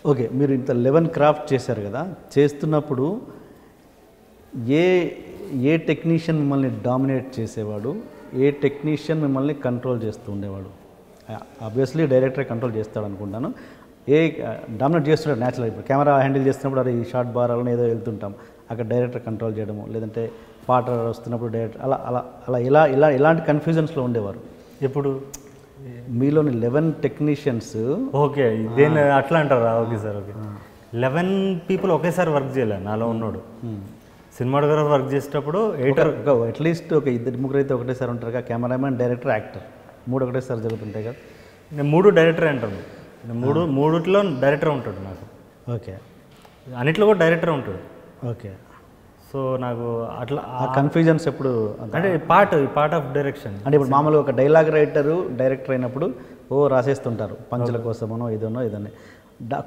Okay, మీరు ఇంత 11 craft చేశారు కదా, చేస్తున్నప్పుడు ఏ ఏ టెక్నీషియన్ మిమ్మల్ని డామినేట్ చేసేవాడు, ఏ టెక్నీషియన్ మిమ్మల్ని కంట్రోల్ చేస్తూ ఉండేవాడు? ఆబ్వియస్లీ డైరెక్టర్ కంట్రోల్ చేస్తాడు అనుకుంటాను. ఏ డామినేట్ చేస్తున్నాడు న్యాచురల్? ఇప్పుడు కెమెరా హ్యాండిల్ చేస్తున్నప్పుడు అది షార్ట్ బార్ అలా ఏదో వెళ్తుంటాం, అక్కడ డైరెక్టర్ కంట్రోల్ చేయడము, లేదంటే పాట వస్తున్నప్పుడు డైరెక్టర్ అలా అలా అలా ఇలా ఇలాంటి కన్ఫ్యూజన్స్లో ఉండేవారు. ఇప్పుడు మీలోని 11 టెక్నీషియన్స్. ఓకే, దేన్ని అట్లా అంటారా? Okay sir, okay. 11 పీపుల్ ఒకేసారి వర్క్ చేయలే. నాలో ఉన్నాడు సినిమాటోగ్రాఫర్ వర్క్ చేసేటప్పుడు అట్లీస్ట్ ఒక 2-3 అయితే ఒకటేసారి ఉంటారు కదా, కెమెరామెన్, డైరెక్టర్, యాక్టర్, 3 ఒకటేసారి జరుగుతుంటాయి కదా. నేను 3 డైరెక్టర్ అంటాను. మూడిట్లో డైరెక్టర్ ఉంటాడు నాకు. ఓకే, అన్నిట్లో కూడా డైరెక్టర్ ఉంటాడు. ఓకే. సో నాకు అట్లా ఆ కన్ఫ్యూజన్స్ ఎప్పుడు అంటే పార్ట్ ఆఫ్ డైరెక్షన్. అంటే ఇప్పుడు మామూలుగా ఒక డైలాగ్ రైటరు డైరెక్టర్ అయినప్పుడు రాసేస్తుంటారు పంచుల కోసమనో ఇదనో ఇదని,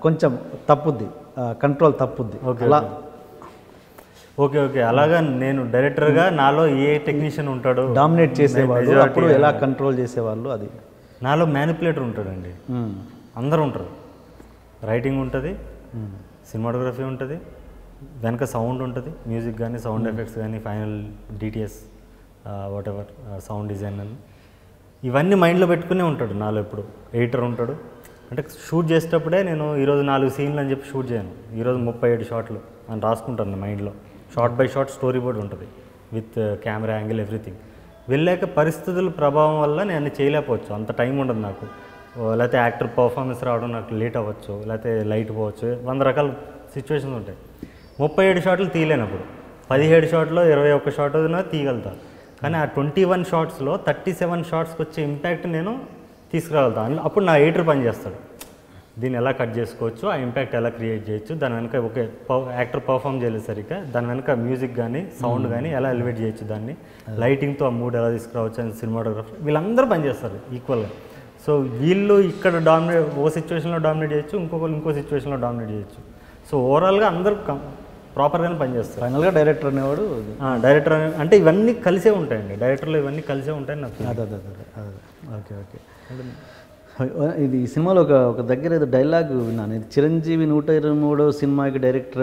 కొంచెం తప్పుద్ది, కంట్రోల్ తప్పుద్ది. అలా ఓకే ఓకే, అలాగా నేను డైరెక్టర్గా నాలో ఏ టెక్నీషియన్ ఉంటాడో డామినేట్ చేసేవాళ్ళు, అప్పుడు ఎలా కంట్రోల్ చేసేవాళ్ళు, అది నాలో మ్యానిపులేటర్ ఉంటాడండి. అందరూ ఉంటారు. రైటింగ్ ఉంటుంది, సినిమాటోగ్రఫీ ఉంటుంది, వెనక సౌండ్ ఉంటుంది, మ్యూజిక్ కానీ సౌండ్ ఎఫెక్ట్స్ కానీ final DTS what ever sound design అని ఇవన్నీ మైండ్లో పెట్టుకునే ఉంటాడు నాలో. ఎప్పుడు ఎడిటర్ ఉంటాడు. అంటే షూట్ చేసేటప్పుడే నేను ఈరోజు 4 సీన్లు అని చెప్పి షూట్ చేయను, ఈరోజు 37 షాట్లు అని రాసుకుంటాను మైండ్లో. Short by shot story board ఉంటుంది విత్ కెమెరా యాంగిల్ ఎవ్రీథింగ్. వెళ్ళాక పరిస్థితుల ప్రభావం వల్ల నేను అన్ని చేయలేకపోవచ్చు, అంత టైం ఉండదు నాకు. లేకపోతే యాక్టర్ పర్ఫార్మెన్స్ రావడం నాకు లేట్ అవ్వచ్చు, లేకపోతే లైట్ పోవచ్చు, 100 రకాల సిచ్యువేషన్స్ ఉంటాయి. 37 షాట్లు తీయలేనప్పుడు 17 షాట్లో 21 షాట్ తీయగలుగుతా. కానీ ఆ 21 షాట్స్లో 37 షాట్స్కి వచ్చే ఇంపాక్ట్ నేను తీసుకురాగలుగుతాను. అప్పుడు నా ఎడిటర్ పని చేస్తాడు. దీన్ని ఎలా కట్ చేసుకోవచ్చు, ఆ ఇంపాక్ట్ ఎలా క్రియేట్ చేయొచ్చు, దాని వెనక ఓకే యాక్టర్ పర్ఫామ్ చేయలేదు సరిగ్గా, దాని వెనక మ్యూజిక్ కానీ సౌండ్ కానీ ఎలా ఎలివేట్ చేయొచ్చు, దాన్ని లైటింగ్తో ఆ మూడ్ ఎలా తీసుకురావచ్చు అని సినిమాటోగ్రఫర్ వీళ్ళందరూ పనిచేస్తారు ఈక్వల్గా. సో వీళ్ళు ఇక్కడ ఓ సిచ్యువేషన్లో డామినేట్ చేయొచ్చు, ఇంకో సిచ్యువేషన్లో డామినేట్ చేయొచ్చు. సో ఓవరాల్గా అందరూ ప్రాపర్గానే పనిచేస్తారు. ఫైనల్గా డైరెక్టర్ అనేవాడు డైరెక్టర్ అంటే ఇవన్నీ కలిసే ఉంటాయండి, డైరెక్టర్లో ఇవన్నీ కలిసే ఉంటాయని నాకు. అదే ఓకే ఓకే. ఇది సినిమాలో ఒక దగ్గర ఏదో డైలాగ్ విన్నాను, ఇది చిరంజీవి 123వ సినిమాకి డైరెక్టర్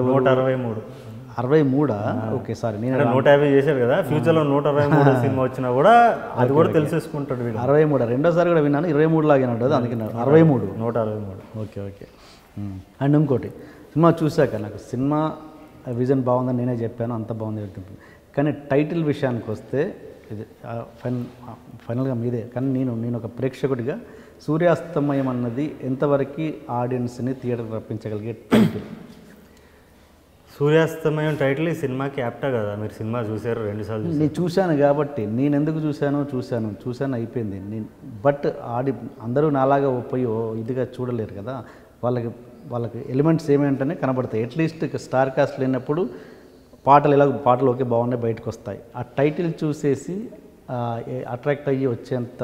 63. ఓకే, సారీ, నేను 150 చేశారు కదా, ఫ్యూచర్లో 123 సినిమా వచ్చినా కూడా అది కూడా తెలిసేసుకుంటాడు. 63 రెండోసారి కూడా విన్నాను, 23 లాగే ఉంటుంది, అందుకే 163. Okay okay. అండ్ ఇంకోటి, సినిమా చూశాక నాకు సినిమా విజన్ బాగుందని నేనే చెప్పాను, అంత బాగుంది వెళ్తుంది. కానీ టైటిల్ విషయానికి వస్తే ఇది ఫైనల్గా మీదే. కానీ నేను ఒక ప్రేక్షకుడిగా సూర్యాస్తమయం అన్నది ఎంతవరకు ఆడియన్స్ని థియేటర్ రప్పించగలిగే టైటిల్? సూర్యాస్తమయం టైటిల్ ఈ సినిమాకి యాప్టా కదా? మీరు సినిమా చూసారు 2 సార్లు? నేను చూశాను కాబట్టి, నేను ఎందుకు చూశాను అయిపోయింది. బట్ అందరూ నాలాగా పోయి ఇదిగా చూడలేరు కదా, వాళ్ళకి ఎలిమెంట్స్ ఏమేంటనే కనబడతాయి. అట్లీస్ట్ స్టార్ కాస్ట్ లేనప్పుడు పాటలు ఓకే బాగున్నాయి బయటకు వస్తాయి. ఆ టైటిల్ చూసేసి అట్రాక్ట్ అయ్యి వచ్చేంత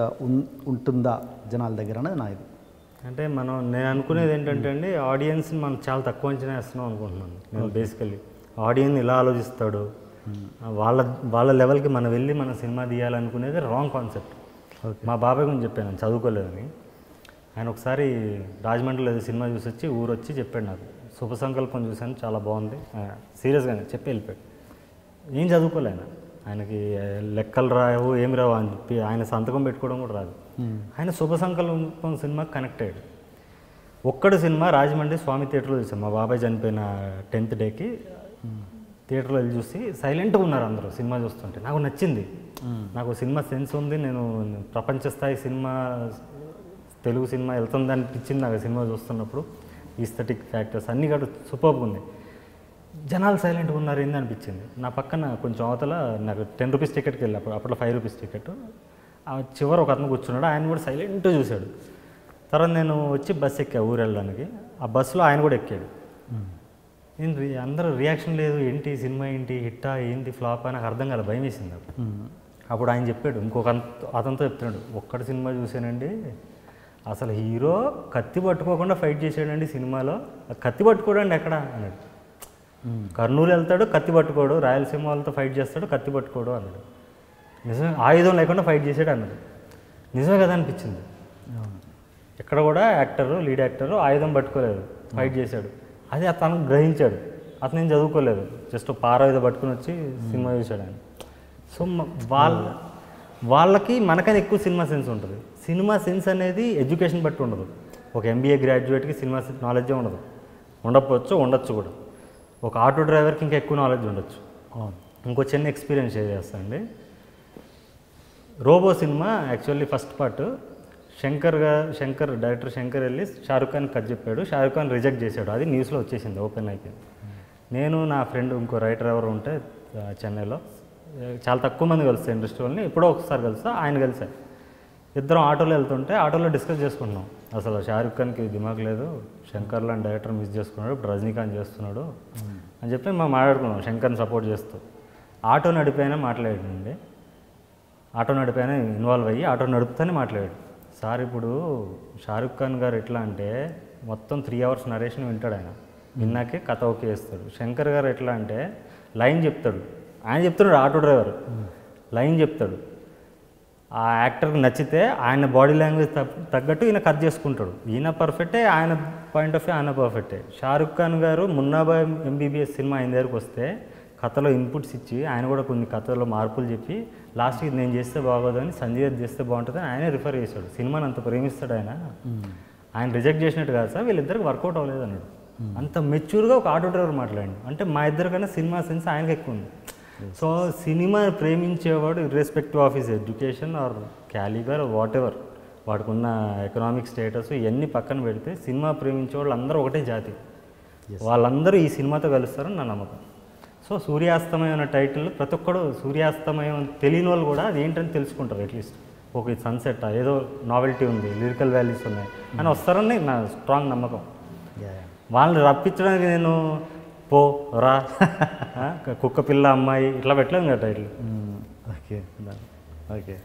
ఉంటుందా జనాల దగ్గర అనేది నా ఇది. అంటే నేను అనుకునేది ఏంటంటే అండి, ఆడియన్స్ని మనం చాలా తక్కువ అంచనా వేస్తున్నాం అనుకుంటున్నాను నేను. బేసికలీ ఆడియన్స్ ఇలా ఆలోచిస్తాడు, వాళ్ళ లెవెల్కి మనం వెళ్ళి మన సినిమా తీయాలనుకునేది రాంగ్ కాన్సెప్ట్. మా బాబాయ్ గురించి చెప్పాను, చదువుకోలేదని. ఆయన ఒకసారి రాజమండ్రిలో ఏదో సినిమా చూసి వచ్చి ఊరొచ్చి చెప్పాడు నాకు, శుభ సంకల్పం చూశాను చాలా బాగుంది, సీరియస్గానే చెప్పి వెళ్ళిపోయాడు. ఏం చదువుకోలే ఆయనకి లెక్కలు రావు ఏమి రావు అని చెప్పి ఆయన సంతకం పెట్టుకోవడం కూడా రాదు. ఆయన శుభ సంకల్పం సినిమాకి కనెక్ట్ అయ్యాడు. ఒక్కడు సినిమా రాజమండ్రి స్వామి థియేటర్లో చూసాం. మా బాబాయ్ చనిపోయిన 10th డేకి థియేటర్లో వెళ్ళి చూసి సైలెంట్గా ఉన్నారు అందరూ సినిమా చూస్తుంటే. నాకు నచ్చింది, నాకు సినిమా సెన్స్ ఉంది, నేను ప్రపంచ స్థాయి సినిమా తెలుగు సినిమా వెళ్తుంది అనిపించింది నాకు సినిమా చూస్తున్నప్పుడు. ఈస్థెటిక్ ఫ్యాక్టర్స్ అన్నీ కూడా సూపర్గా ఉంది. జనాలు సైలెంట్గా ఉన్నారు ఏంది అనిపించింది. నా పక్కన కొంచెం అవతల నాకు 10 రూపీస్ టికెట్కి వెళ్ళినప్పుడు, అప్పట్లో 5 రూపీస్ టికెట్, ఆ చివరి ఒక అతను కూర్చున్నాడు, ఆయన కూడా సైలెంట్గా చూశాడు. తర్వాత నేను వచ్చి బస్సు ఎక్కా ఊరు వెళ్ళడానికి. ఆ బస్సులో ఆయన కూడా ఎక్కాడు. అందరూ రియాక్షన్ లేదు, ఏంటి సినిమా ఏంటి హిట్టా ఏంటి ఫ్లాపా నాకు అర్థం కాదు, భయం వేసింది నాకు. అప్పుడు ఆయన చెప్పాడు, ఇంకొక అతనితో చెప్తున్నాడు, ఒక్కటి సినిమా చూశానండి, అసలు హీరో కత్తి పట్టుకోకుండా ఫైట్ చేసాడండి సినిమాలో. కత్తి పట్టుకోడండి ఎక్కడ అన్నాడు. కర్నూలు వెళ్తాడు కత్తి పట్టుకోడు, రాయలసీమ వాళ్ళతో ఫైట్ చేస్తాడు కత్తి పట్టుకోడు అన్నాడు. నిజమే, ఆయుధం లేకుండా ఫైట్ చేసాడు అన్నాడు. నిజమే కదా అనిపించింది. ఎక్కడ కూడా లీడ్ యాక్టరు ఆయుధం పట్టుకోలేదు. ఫైట్ చేశాడు. అది అతను గ్రహించాడు. అతను ఏం చదువుకోలేదు, జస్ట్ పార ఏదో పట్టుకుని వచ్చి సినిమా చూశాడు ఆయన. సో వాళ్ళకి మనకైనా ఎక్కువ సినిమా సెన్స్ ఉంటుంది. సినిమా సెన్స్ అనేది ఎడ్యుకేషన్ బట్టి ఉండదు. ఒక ఎంబీఏ గ్రాడ్యుయేట్కి సినిమా నాలెడ్జే ఉండదు, ఉండొచ్చు కూడా. ఒక ఆటో డ్రైవర్కి ఇంకా ఎక్కువ నాలెడ్జ్ ఉండొచ్చు. ఇంకో చిన్న ఎక్స్పీరియన్స్ షేర్ చేస్తానండి. రోబో సినిమా actually first part director Shankar వెళ్ళి షారుఖ్ ఖాన్ కథ చెప్పాడు. షారుఖ్ ఖాన్ రిజెక్ట్ చేశాడు. అది న్యూస్లో వచ్చేసింది, ఓపెన్ అయిపోయింది. నేను నా ఫ్రెండ్ ఇంకో రైటర్ ఎవరు ఉంటే చెన్నైలో, చాలా తక్కువ మంది కలుస్తాయి ఇండస్ట్రీ వాళ్ళని, ఎప్పుడో ఒకసారి కలుస్తా, ఆయన కలిసారు. ఇద్దరం ఆటోలో వెళ్తుంటే ఆటోలో డిస్కస్ చేసుకుంటున్నాం, అసలు షారుఖ్ ఖాన్కి దిమాగ్ లేదు, శంకర్ లాంటి డైరెక్టర్ మిస్ చేసుకున్నాడు, ఇప్పుడు రజనీకాంత్ చేస్తున్నాడు అని చెప్పి మేము మాట్లాడుకున్నాం శంకర్ని సపోర్ట్ చేస్తూ. ఆటో నడిపైనా మాట్లాడండి, ఆటో నడిపైనా ఇన్వాల్వ్ అయ్యి ఆటో నడుపుతానే మాట్లాడాడు. సార్ ఇప్పుడు షారుఖ్ ఖాన్ గారు ఎట్లా అంటే మొత్తం 3 hours నరేషన్ వింటాడు, ఆయన విన్నాకే కథ ఓకే చేస్తాడు. శంకర్ గారు ఎట్లా అంటే లైన్ చెప్తాడు, ఆయన చెప్తున్నాడు, ఆటో డ్రైవర్ లైన్ చెప్తాడు, ఆ యాక్టర్కి నచ్చితే ఆయన బాడీ లాంగ్వేజ్ తగ్గట్టు ఈయన కట్ చేసుకుంటాడు. ఈయన పర్ఫెక్టే, ఆయన పాయింట్ ఆఫ్ వ్యూ ఆయన పర్ఫెక్టే. షారుఖ్ ఖాన్ గారు మున్నాబాయ్ ఎంబీబీఎస్ సినిమా ఆయన దగ్గరికి వస్తే కథలో ఇన్పుట్స్ ఇచ్చి ఆయన కూడా కొన్ని కథలో మార్పులు చెప్పి లాస్ట్కి నేను చేస్తే బాగోదని, సంజయ్ చేస్తే బాగుంటుందని ఆయనే రిఫర్ చేశాడు. సినిమాని అంత ప్రేమిస్తాడు ఆయన. ఆయన రిజెక్ట్ చేసినట్టు కాదు సార్, వీళ్ళిద్దరికి వర్కౌట్ అవ్వలేదు అన్నాడు. అంత మెచ్యూర్గా ఒక ఆటో డ్రైవర్ మాట్లాడి, అంటే మా ఇద్దరికైనా సినిమా సెన్స్ ఆయనకి ఎక్కువ ఉంది. సో సినిమా ప్రేమించేవాడు irrespective of his education or calibre whatever, వాడికి ఉన్న ఎకనామిక్ స్టేటస్ ఇవన్నీ పక్కన పెడితే సినిమా ప్రేమించే వాళ్ళు అందరూ ఒకటే జాతి, వాళ్ళందరూ ఈ సినిమాతో కలుస్తారని నా నమ్మకం. సో సూర్యాస్తమయం అనే టైటిల్ ప్రతి ఒక్కడు సూర్యాస్తమయం తెలియని వాళ్ళు కూడా అది ఏంటని తెలుసుకుంటారు. అట్లీస్ట్ ఒక సన్సెట్ ఏదో నావెల్టీ ఉంది, లిరికల్ వాల్యూస్ ఉన్నాయి అని వస్తారని నా స్ట్రాంగ్ నమ్మకం. వాళ్ళని రప్పించడానికి నేను పో రా కుక్క పిల్ల అమ్మాయి ఇట్లా పెట్టలేదు కదా టైటిల్. Okay okay.